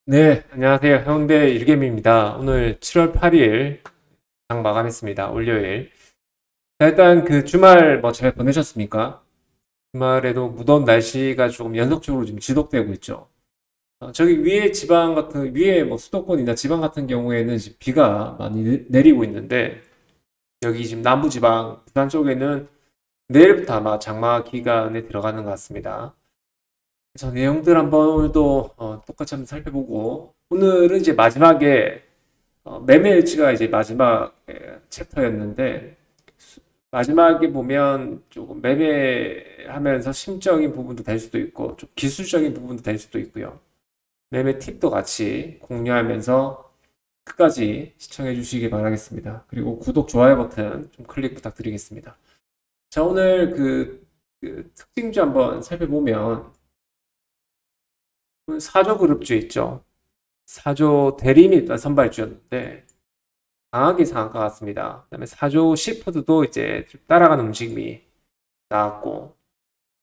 네, 안녕하세요. 해운대 일개미입니다. 오늘 7월 8일 장 마감했습니다. 월요일. 자, 일단 그 주말 뭐 잘 보내셨습니까? 주말에도 무더운 날씨가 조금 연속적으로 지금 지속되고 있죠. 저기 위에 지방 같은, 위에 뭐 수도권이나 지방 같은 경우에는 지금 비가 많이 내리고 있는데, 여기 지금 남부지방, 부산 쪽에는 내일부터 아마 장마 기간에 들어가는 것 같습니다. 저 내용들 한번 오늘도 똑같이 한번 살펴보고, 오늘은 이제 마지막에 매매일치가 이제 마지막 챕터였는데 마지막에 보면 조금 매매하면서 심적인 부분도 될 수도 있고 좀 기술적인 부분도 될 수도 있고요. 매매 팁도 같이 공유하면서 끝까지 시청해 주시기 바라겠습니다. 그리고 구독, 좋아요 버튼 좀 클릭 부탁드리겠습니다. 자, 오늘 그 특징주 한번 살펴보면 사조 그룹주 있죠. 사조 대림이 일단 선발주였는데 강하게 상한가 같습니다. 그다음에 사조 시푸드도 이제 좀 따라가는 움직임이 나왔고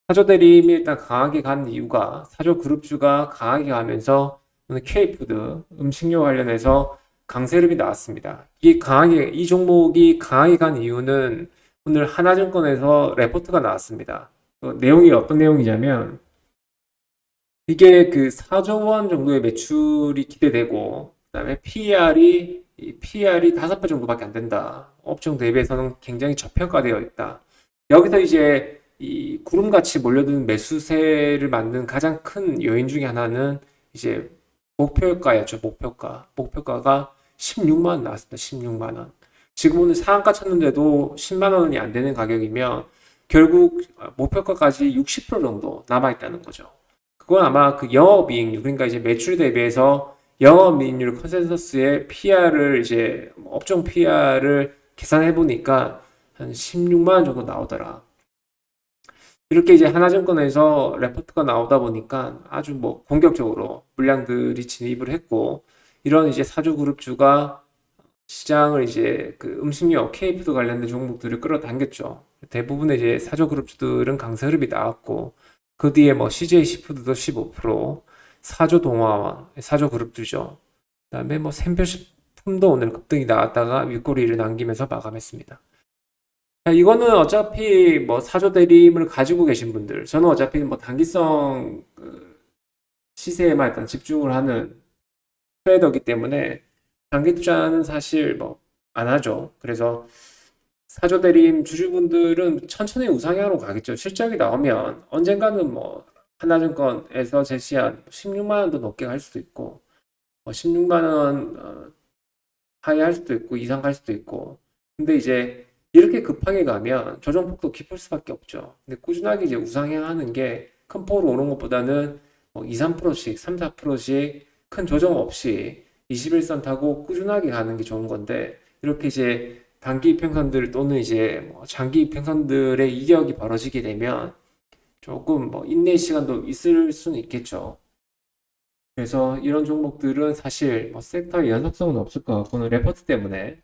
사조 대림이 일단 강하게 간 이유가 사조 그룹주가 강하게 가면서 오늘 K푸드 음식료 관련해서 강세름이 나왔습니다. 이 종목이 강하게 간 이유는 오늘 하나증권에서 레포트가 나왔습니다. 내용이 어떤 내용이냐면 이게 그 4조 원 정도의 매출이 기대되고 그다음에 PER이 5배 정도밖에 안 된다. 업종 대비해서는 굉장히 저평가되어 있다. 여기서 이제 이 구름같이 몰려드는 매수세를 만든 가장 큰 요인 중에 하나는 이제 목표가였죠. 목표가가 16만 원 나왔습니다. 16만 원. 지금 오늘 상한가 쳤는데도 10만 원이 안 되는 가격이면 결국 목표가까지 60% 정도 남아있다는 거죠. 그건 아마 그 영업이익률, 그러니까 이제 매출 대비해서 영업이익률 컨센서스의 PR을 이제 업종 PR을 계산해 보니까 한 16만 원 정도 나오더라. 이렇게 이제 하나증권에서 레포트가 나오다 보니까 아주 뭐 공격적으로 물량들이 진입을 했고 이런 이제 사주 그룹주가 시장을 이제 그 음식료 K푸드 관련된 종목들을 끌어당겼죠. 대부분의 이제 사조 그룹주들은 강세 흐름이 나왔고 그 뒤에 뭐 CJ 시푸드도 15%, 사조 동화원, 사조 그룹주죠. 그다음에 뭐 샘별식품도 오늘 급등이 나왔다가 윗꼬리를 남기면서 마감했습니다. 자, 이거는 어차피 뭐 사조 대림을 가지고 계신 분들, 저는 어차피 뭐 단기성 시세에만 일단 집중을 하는 트레이더이기 때문에 장기 투자는 사실 뭐 안 하죠. 그래서 사조 대림 주주분들은 천천히 우상향으로 가겠죠. 실적이 나오면 언젠가는 뭐 하나증권에서 제시한 16만 원도 넘게 갈 수도 있고 16만 원 하이 할 수도 있고 이상 갈 수도 있고 근데 이제 이렇게 급하게 가면 조정폭도 깊을 수밖에 없죠. 근데 꾸준하게 이제 우상향하는 게 큰 폭으로 오는 것보다는 뭐 2, 3%씩, 3, 4%씩 큰 조정 없이 21선 타고 꾸준하게 가는 게 좋은 건데 이렇게 이제 단기 이평선들 또는 이제 뭐 장기 이평선들의 이격이 벌어지게 되면 조금 뭐 인내 시간도 있을 수는 있겠죠. 그래서 이런 종목들은 사실 뭐 섹터의 연속성은 없을 것 같고는 레포트 때문에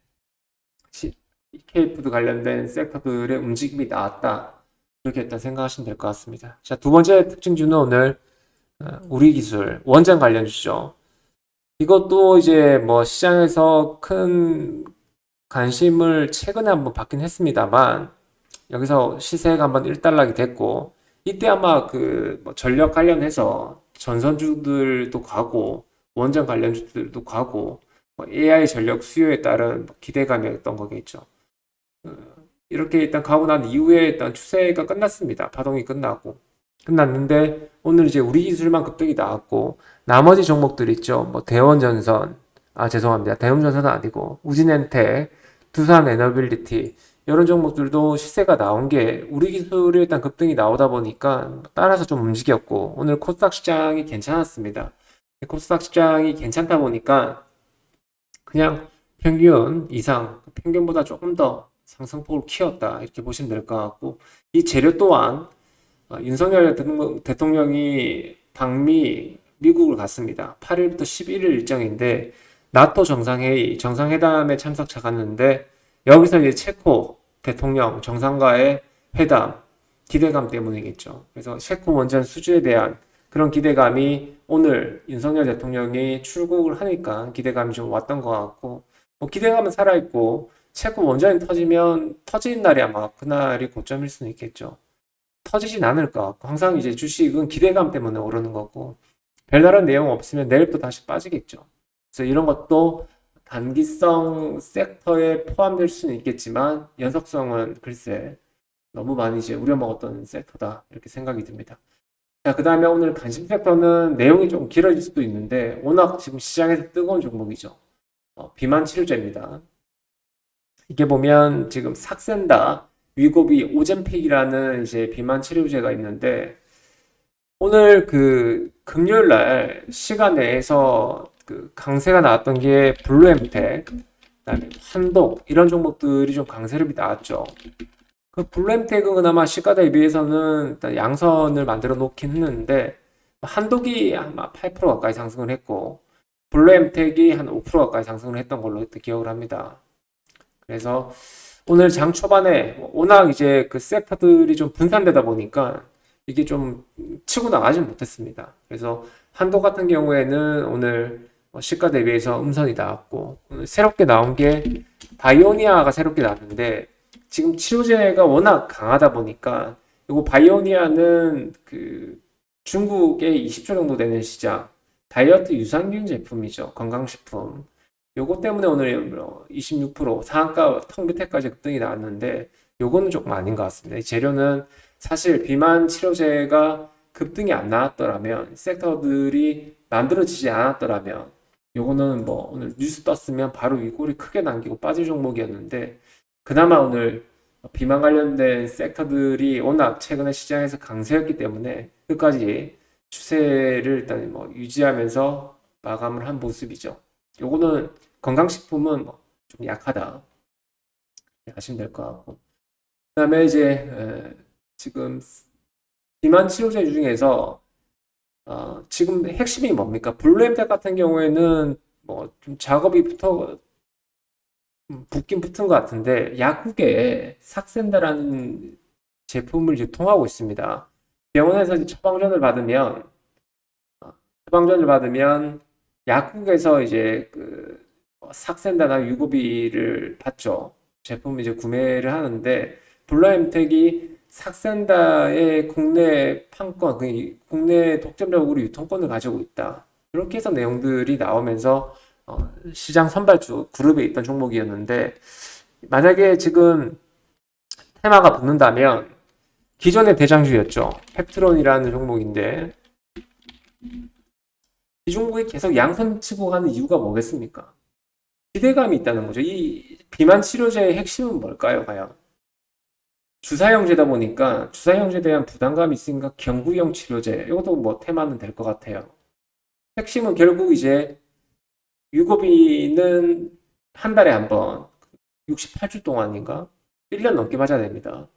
K푸드 관련된 섹터들의 움직임이 나왔다. 이렇게 일단 생각하시면 될 것 같습니다. 자, 두 번째 특징주는 오늘 우리 기술 원전 관련주죠. 이것도 이제 뭐 시장에서 큰 관심을 최근에 한번 받긴 했습니다만 여기서 시세가 한번 일단락이 됐고 이때 아마 그뭐 전력 관련해서 전선주들도 가고 원전 관련주들도 가고 뭐 AI 전력 수요에 따른 뭐 기대감이었던 거겠죠. 이렇게 일단 가고 난 이후에 일단 추세가 끝났습니다. 파동이 끝났는데 오늘 이제 우리 기술만 급등이 나왔고 나머지 종목들 있죠. 뭐 대원전선 죄송합니다. 대원전선은 아니고 우진엔텍, 두산에너빌리티 이런 종목들도 시세가 나온 게 우리 기술이 일단 급등이 나오다 보니까 따라서 좀 움직였고 오늘 코스닥 시장이 괜찮았습니다. 코스닥 시장이 괜찮다 보니까 그냥 평균 이상, 평균보다 조금 더 상승폭을 키웠다 이렇게 보시면 될 것 같고 이 재료 또한 윤석열 대통령이 방미 미국을 갔습니다. 8일부터 11일 일정인데 나토 정상회담에 참석차 갔는데 여기서 이제 체코 대통령 정상과의 회담 기대감 때문이겠죠. 그래서 체코 원전 수주에 대한 그런 기대감이 오늘 윤석열 대통령이 출국을 하니까 기대감이 좀 왔던 것 같고, 뭐 기대감은 살아있고, 채권 원전이 터지면 터지는 날이 아마 그날이 고점일 수는 있겠죠. 터지진 않을 것 같고, 항상 이제 주식은 기대감 때문에 오르는 거고, 별다른 내용 없으면 내일부터 다시 빠지겠죠. 그래서 이런 것도 단기성 섹터에 포함될 수는 있겠지만, 연속성은 글쎄, 너무 많이 이제 우려먹었던 섹터다. 이렇게 생각이 듭니다. 자, 그 다음에 오늘 관심 섹터는 내용이 좀 길어질 수도 있는데, 워낙 지금 시장에서 뜨거운 종목이죠. 비만 치료제입니다. 이게 보면 지금 삭센다, 위고비, 오젬픽이라는 이제 비만 치료제가 있는데, 오늘 그 금요일 날 시간 내에서 그 강세가 나왔던 게 블루엠텍, 그다음에 한독 이런 종목들이 좀 강세를 나왔죠. 그 블루엠텍은 그나마 시가 대비해서는 일단 양선을 만들어 놓긴 했는데 한독이 아마 8% 가까이 상승을 했고 블루엠텍이 한 5% 가까이 상승을 했던 걸로 기억을 합니다. 그래서 오늘 장 초반에 워낙 이제 그 섹터들이 좀 분산되다 보니까 이게 좀 치고 나가지 못했습니다. 그래서 한도 같은 경우에는 오늘 시가 대비해서 음선이 나왔고 오늘 새롭게 나온 게 바이오니아가 새롭게 나왔는데 지금 치료제가 워낙 강하다 보니까 이거 바이오니아는 그 중국에 20조 정도 되는 시장 다이어트 유산균 제품이죠. 건강식품. 요거 때문에 오늘 26% 상한가 턱 밑에까지 급등이 나왔는데 요거는 조금 아닌 것 같습니다. 이 재료는 사실 비만 치료제가 급등이 안 나왔더라면 섹터들이 만들어지지 않았더라면 요거는 뭐 오늘 뉴스 떴으면 바로 윗골이 크게 남기고 빠질 종목이었는데 그나마 오늘 비만 관련된 섹터들이 워낙 최근에 시장에서 강세였기 때문에 끝까지 추세를 일단 뭐 유지하면서 마감을 한 모습이죠. 요거는 건강식품은 좀 약하다 하시면 될 것 같고 그 다음에 이제 지금 비만 치료제 중에서 지금 핵심이 뭡니까? 블루엠텍 같은 경우에는 뭐 좀 작업이 붙긴 붙은 것 같은데 약국에 삭센다라는 제품을 유통하고 있습니다. 병원에서 이제 처방전을 받으면 약국에서 이제 그 삭센다나 유고비를 받죠. 제품 이제 구매를 하는데 블루엠텍이 삭센다의 국내 판권, 국내 독점적으로 유통권을 가지고 있다. 이렇게 해서 내용들이 나오면서 시장 선발주 그룹에 있던 종목이었는데 만약에 지금 테마가 붙는다면 기존의 대장주였죠. 펩트론이라는 종목인데 이 종목이 계속 양선 치고 가는 이유가 뭐겠습니까? 기대감이 있다는 거죠. 이 비만 치료제의 핵심은 뭘까요, 과연? 주사형제다 보니까 주사형제에 대한 부담감이 있으니까 경구형 치료제 이것도 뭐 테마는 될 것 같아요. 핵심은 결국 이제 유고비는 한 달에 한 번 68주 동안인가 1년 넘게 맞아야 됩니다.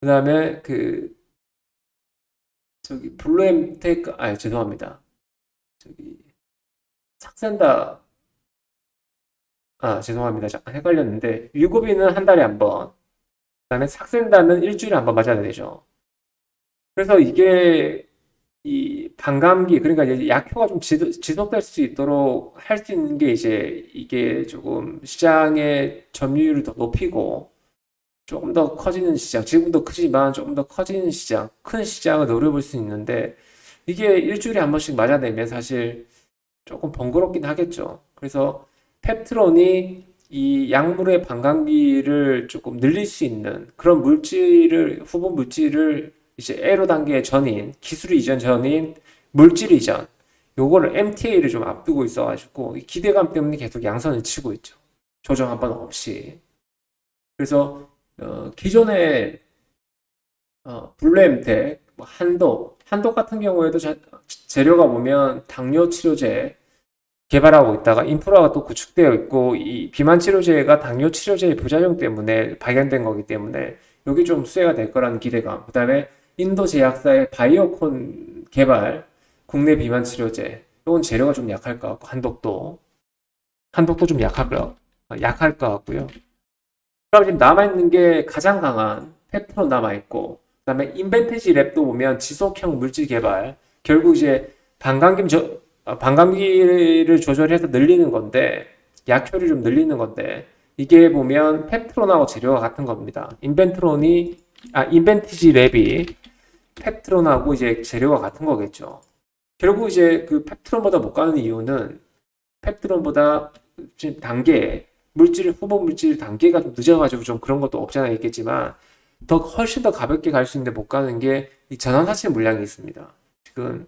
그 다음에 그 저기 블루엠텍 죄송합니다. 저기 삭센다 죄송합니다. 잠깐 헷갈렸는데 유고비는 한 달에 한 번, 그다음에 삭센다는 일주일에 한 번 맞아야 되죠. 그래서 이게 이 반감기 그러니까 이제 약효가 좀 지속될 수 있도록 할 수 있는 게 이제 이게 조금 시장의 점유율을 더 높이고 조금 더 커지는 시장, 지금도 크지만 조금 더 커지는 시장, 큰 시장을 노려볼 수 있는데 이게 일주일에 한 번씩 맞아내면 사실 조금 번거롭긴 하겠죠. 그래서 펩트론이 이 약물의 반감기를 조금 늘릴 수 있는 그런 후보 물질을 이제 에로 단계 전인, 기술 이전 전인 물질 이전, 요거를 MTA를 좀 앞두고 있어가지고 기대감 때문에 계속 양선을 치고 있죠. 조정 한 번 없이. 그래서 기존의 블루엠텍, 한독 같은 경우에도 재료가 보면 당뇨 치료제 개발하고 있다가 인프라가 또 구축되어 있고 이 비만 치료제가 당뇨 치료제의 부작용 때문에 발견된 거기 때문에 여기 좀 수혜가 될 거라는 기대감. 그다음에 인도 제약사의 바이오콘 개발 국내 비만 치료제. 이건 재료가 좀 약할 것 같고 한독도 좀 약할 것 같고요. 그럼 지금 남아있는 게 가장 강한 펩트론 남아있고 그다음에 인벤티지 랩도 보면 지속형 물질 개발. 결국 이제 반감기를 조절해서 늘리는 건데, 약효를 좀 늘리는 건데, 이게 보면 펩트론하고 재료가 같은 겁니다. 인벤티지 랩이 펩트론하고 이제 재료가 같은 거겠죠. 결국 이제 그 펩트론보다 못 가는 이유는 펩트론보다 지금 후보 물질 단계가 좀 늦어가지고 좀 그런 것도 없잖아 있겠지만, 훨씬 더 가볍게 갈 수 있는데 못 가는 게 이 전환사실 물량이 있습니다. 지금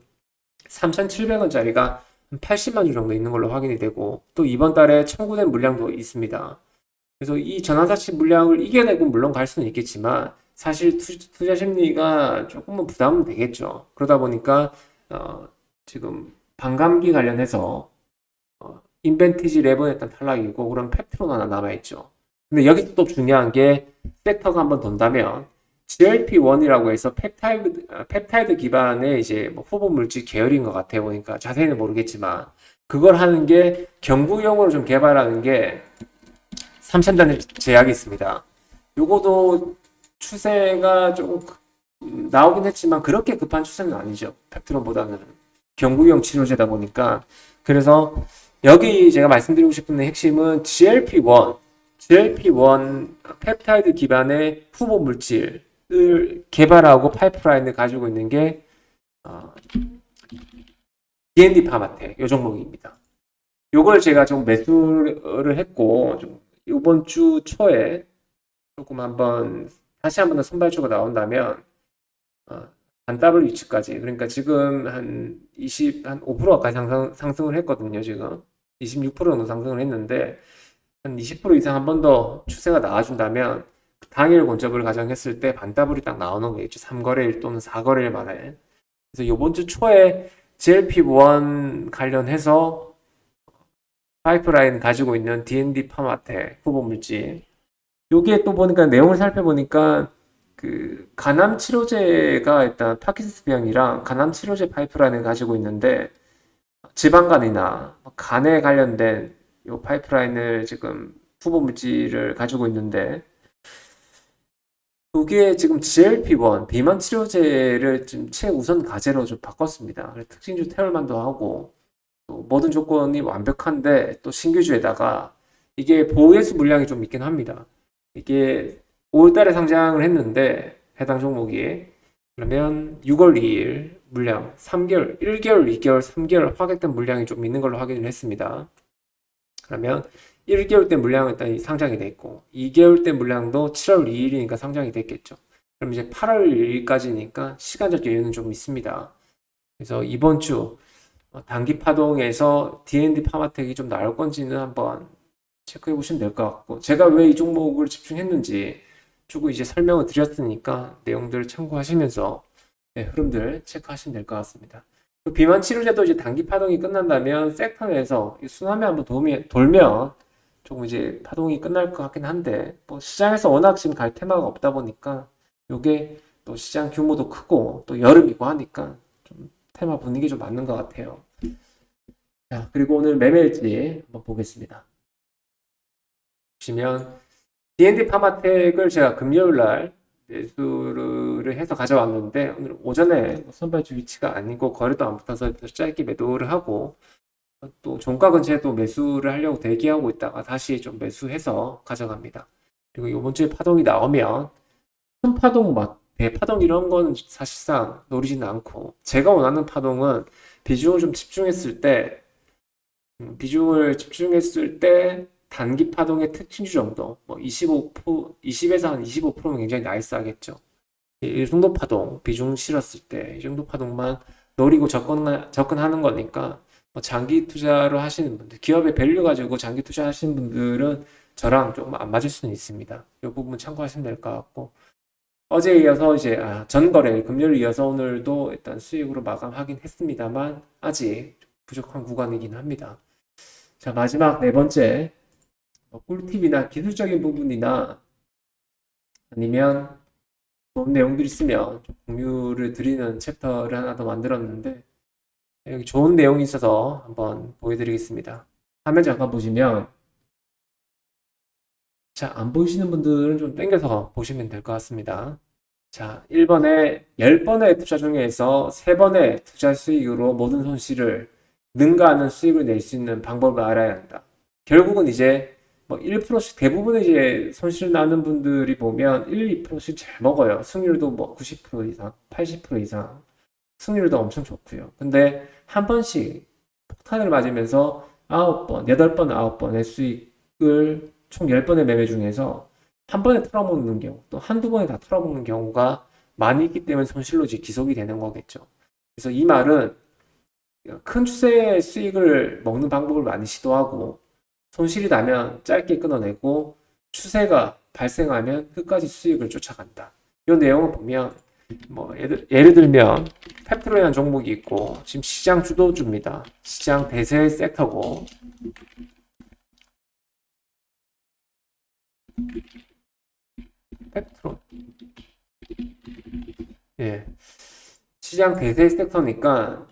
3,700원짜리가 80만 주 정도 있는 걸로 확인이 되고, 또 이번 달에 청구된 물량도 있습니다. 그래서 이 전환사치 물량을 이겨내고 물론 갈 수는 있겠지만, 사실 투자 심리가 조금은 부담은 되겠죠. 그러다 보니까 지금 반감기 관련해서 인벤티지 랩은 일단 탈락이고, 그럼 펩트론 하나 남아있죠. 근데 여기서 또 중요한 게, 섹터가 한번 돈다면 GLP-1이라고 해서 펩타이드 기반의 이제 뭐 후보 물질 계열인 것 같아요. 보니까 자세히는 모르겠지만, 그걸 하는 게 경구용으로 좀 개발하는 게 3,000단 제약이 있습니다. 요거도 추세가 조금 나오긴 했지만 그렇게 급한 추세는 아니죠. 펩트론보다는 경구용 치료제다 보니까. 그래서 여기 제가 말씀드리고 싶은 핵심은 GLP-1 펩타이드 기반의 후보 물질을 개발하고 파이프라인을 가지고 있는 게 D&D 파마텍 이 종목입니다. 요걸 제가 좀 매수를 했고, 좀 이번 주 초에 조금 다시 한번 선발주가 나온다면 반더블 위치까지, 그러니까 지금 한 5% 가까이 상승을 했거든요. 지금 26% 정도 상승을 했는데, 한 20% 이상 한 번 더 추세가 나와준다면 당일 권접을 가정했을 때 반더블이 딱 나오는 거겠죠. 3거래일 또는 4거래일 만에. 그래서 이번 주 초에 GLP-1 관련해서 파이프라인 가지고 있는 D&D 파마텍 후보 물질, 요게 또 보니까 내용을 살펴보니까 그 간암 치료제가 일단 파킨슨스 병이랑 간암 치료제 파이프라인을 가지고 있는데, 지방간이나 간에 관련된 요 파이프라인을 지금 후보 물질을 가지고 있는데, 그게 지금 GLP-1 비만 치료제를 지금 최우선 과제로 좀 바꿨습니다. 특징주 태열만도 하고, 또 모든 조건이 완벽한데 또 신규주에다가 이게 보호예수 물량이 좀 있긴 합니다. 이게 5월달에 상장을 했는데 해당 종목이, 그러면 6월 2일 물량 3개월, 1개월, 2개월, 3개월 확액된 물량이 좀 있는 걸로 확인을 했습니다. 그러면 1개월 때 물량은 일단 상장이 됐고, 2개월 때 물량도 7월 2일이니까 상장이 됐겠죠. 그럼 이제 8월 1일까지니까 시간적 여유는 좀 있습니다. 그래서 이번 주 단기 파동에서 D&D 파마텍이 좀 나올 건지는 한번 체크해 보시면 될 것 같고, 제가 왜 이 종목을 집중했는지 조금 이제 설명을 드렸으니까 내용들을 참고하시면서 흐름들 체크하시면 될 것 같습니다. 비만 치료제도 이제 단기 파동이 끝난다면 섹터 내에서 순환매 한번 돌면 조금 이제 파동이 끝날 것 같긴 한데, 뭐 시장에서 워낙 지금 갈 테마가 없다 보니까, 요게 또 시장 규모도 크고 또 여름이고 하니까 좀 테마 분위기 좀 맞는 것 같아요. 자, 그리고 오늘 매매일지 한번 보겠습니다. 보시면 D&D 파마텍을 제가 금요일날 매수를 해서 가져왔는데, 오늘 오전에 선발주 위치가 아니고 거래도 안 붙어서 짧게 매도를 하고, 또 종가 근처에 또 매수를 하려고 대기하고 있다가 다시 좀 매수해서 가져갑니다. 그리고 이번 주에 파동이 나오면 큰 파동, 대파동 이런 건 사실상 노리지는 않고, 제가 원하는 파동은 비중을 좀 집중했을 때 단기 파동의 특징주 정도, 뭐 20에서 한 25%면 굉장히 나이스하겠죠. 이 정도 파동, 비중 실었을 때 이 정도 파동만 노리고 접근하는 거니까, 장기 투자로 하시는 분들, 기업의 밸류 가지고 장기 투자하시는 분들은 저랑 조금 안 맞을 수는 있습니다. 이 부분 참고하시면 될 것 같고, 어제에 이어서 이제 전거래 금요일 이어서 오늘도 일단 수익으로 마감하긴 했습니다만 아직 부족한 구간이긴 합니다. 자, 마지막 네 번째, 꿀팁이나 기술적인 부분이나 아니면 좋은 내용들이 있으면 좀 공유를 드리는 챕터를 하나 더 만들었는데, 여기 좋은 내용이 있어서 한번 보여드리겠습니다. 화면 잠깐 보시면, 자, 안 보이시는 분들은 좀 당겨서 보시면 될 것 같습니다. 자, 1번에 10번의 투자 중에서 3번의 투자 수익으로 모든 손실을 능가하는 수익을 낼 수 있는 방법을 알아야 한다. 결국은 이제 뭐 1%씩 대부분 이제 손실 나는 분들이 보면 1, 2%씩 잘 먹어요. 승률도 뭐 90% 이상, 80% 이상. 승률도 엄청 좋고요. 근데 한 번씩 폭탄을 맞으면서 9번, 8번, 9번의 수익을 총 10번의 매매 중에서 한 번에 털어먹는 경우, 또 한두 번에 다 털어먹는 경우가 많이 있기 때문에 손실로 이제 기속이 되는 거겠죠. 그래서 이 말은 큰 추세의 수익을 먹는 방법을 많이 시도하고 손실이 나면 짧게 끊어내고 추세가 발생하면 끝까지 수익을 쫓아간다. 이 내용을 보면 뭐 예를 들면 펩트로라는 종목이 있고 지금 시장 주도주입니다. 시장 대세 섹터고 펩트로 예 시장 대세 섹터니까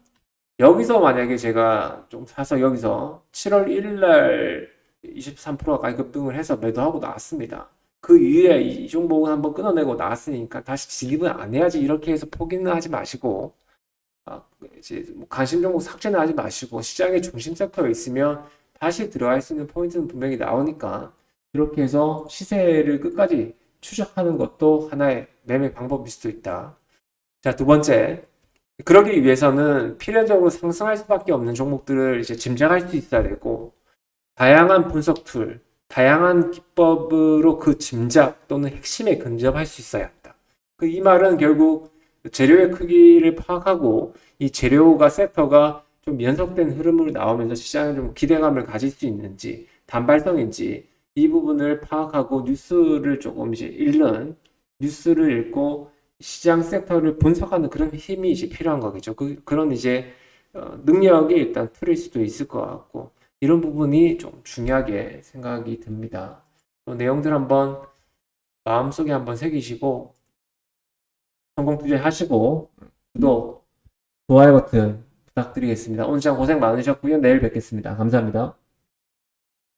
여기서 만약에 제가 좀 사서 여기서 7월 1일 날 23%가 가격 급등을 해서 매도하고 나왔습니다. 그 이후에 이 종목은 한번 끊어내고 나왔으니까 다시 진입은 안 해야지 이렇게 해서 포기는 하지 마시고 이제 뭐 관심 종목 삭제는 하지 마시고 시장의 중심 섹터에 있으면 다시 들어갈 수 있는 포인트는 분명히 나오니까 그렇게 해서 시세를 끝까지 추적하는 것도 하나의 매매 방법일 수도 있다. 자, 두 번째. 그러기 위해서는 필연적으로 상승할 수밖에 없는 종목들을 이제 짐작할 수 있어야 되고, 다양한 분석 툴, 다양한 기법으로 그 짐작 또는 핵심에 근접할 수 있어야 한다. 이 말은 결국 재료의 크기를 파악하고 이 재료가 섹터가 좀 연속된 흐름으로 나오면서 시장에 좀 기대감을 가질 수 있는지, 단발성인지 이 부분을 파악하고 뉴스를 조금 이제 읽는, 뉴스를 읽고 시장 섹터를 분석하는 그런 힘이 이제 필요한 거겠죠. 그런 이제 능력이 일단 틀릴 수도 있을 것 같고 이런 부분이 좀 중요하게 생각이 듭니다. 내용들 한번 마음속에 한번 새기시고 성공 투자하시고 구독, 좋아요 버튼 부탁드리겠습니다. 오늘 시간 고생 많으셨고요. 내일 뵙겠습니다. 감사합니다.